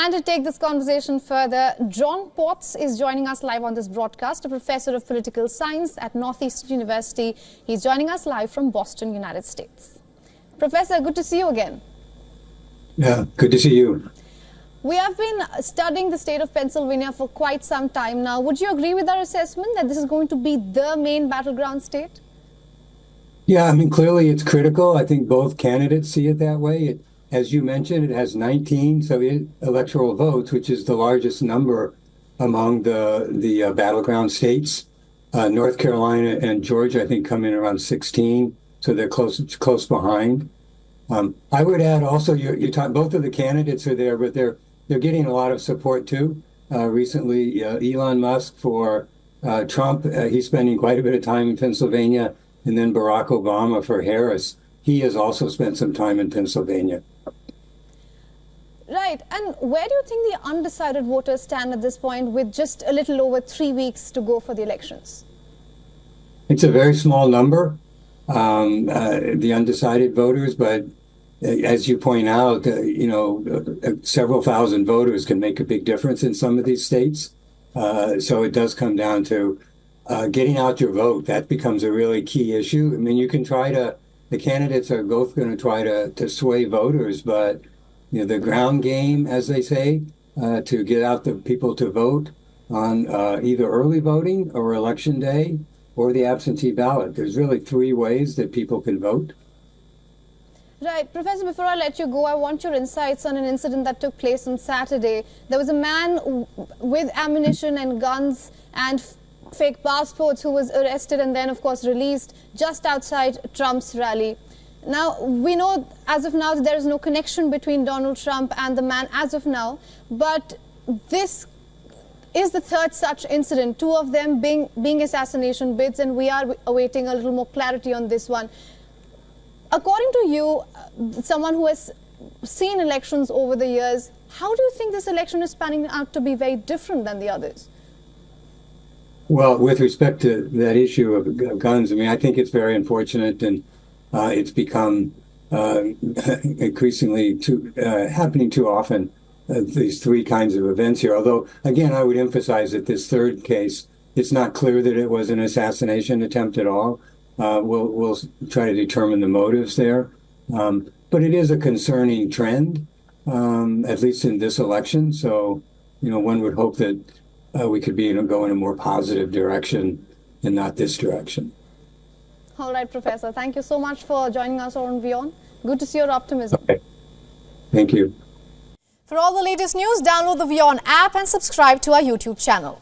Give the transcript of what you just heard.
And to take this conversation further, John Potts is joining us live on this broadcast, a professor of political science at Northeastern University. He's joining us live from Boston, United States. Professor, good to see you again. Yeah, good to see you. We have been studying the state of Pennsylvania for quite some time now. Would you agree with our assessment that this is going to be the main battleground state? Yeah, I mean, clearly it's critical. I think both candidates see it that way. As you mentioned, it has 19 electoral votes, which is the largest number among the battleground states. North Carolina and Georgia, I think, come in around 16, so they're close behind. I would add also, both of the candidates are there, but they're getting a lot of support too. Recently, Elon Musk for Trump, he's spending quite a bit of time in Pennsylvania, and then Barack Obama for Harris. He has also spent some time in Pennsylvania. Right. And where do you think the undecided voters stand at this point with just a little over 3 weeks to go for the elections? It's a very small number, the undecided voters, but as you point out, several thousand voters can make a big difference in some of these states. So it does come down to getting out your vote. That becomes a really key issue. I mean, the candidates are both going to try to sway voters, but the ground game, as they say, to get out the people to vote on either early voting or election day or the absentee ballot. There's really three ways that people can vote. Right. Professor, before I let you go, I want your insights on an incident that took place on Saturday. There was a man with ammunition and guns and fake passports who was arrested and then, of course, released just outside Trump's rally. Now, we know as of now that there is no connection between Donald Trump and the man as of now, but this is the third such incident, two of them being assassination bids, and we are awaiting a little more clarity on this one. According to you, someone who has seen elections over the years, how do you think this election is panning out to be very different than the others? Well, with respect to that issue of guns, I mean, I think it's very unfortunate, and it's become increasingly happening too often, these three kinds of events here. Although, again, I would emphasize that this third case, it's not clear that it was an assassination attempt at all. We'll try to determine the motives there. But it is a concerning trend, at least in this election. So, one would hope that we could go in a more positive direction and not this direction. All right, Professor. Thank you so much for joining us on WION. Good to see your optimism. Okay. Thank you. For all the latest news, download the WION app and subscribe to our YouTube channel.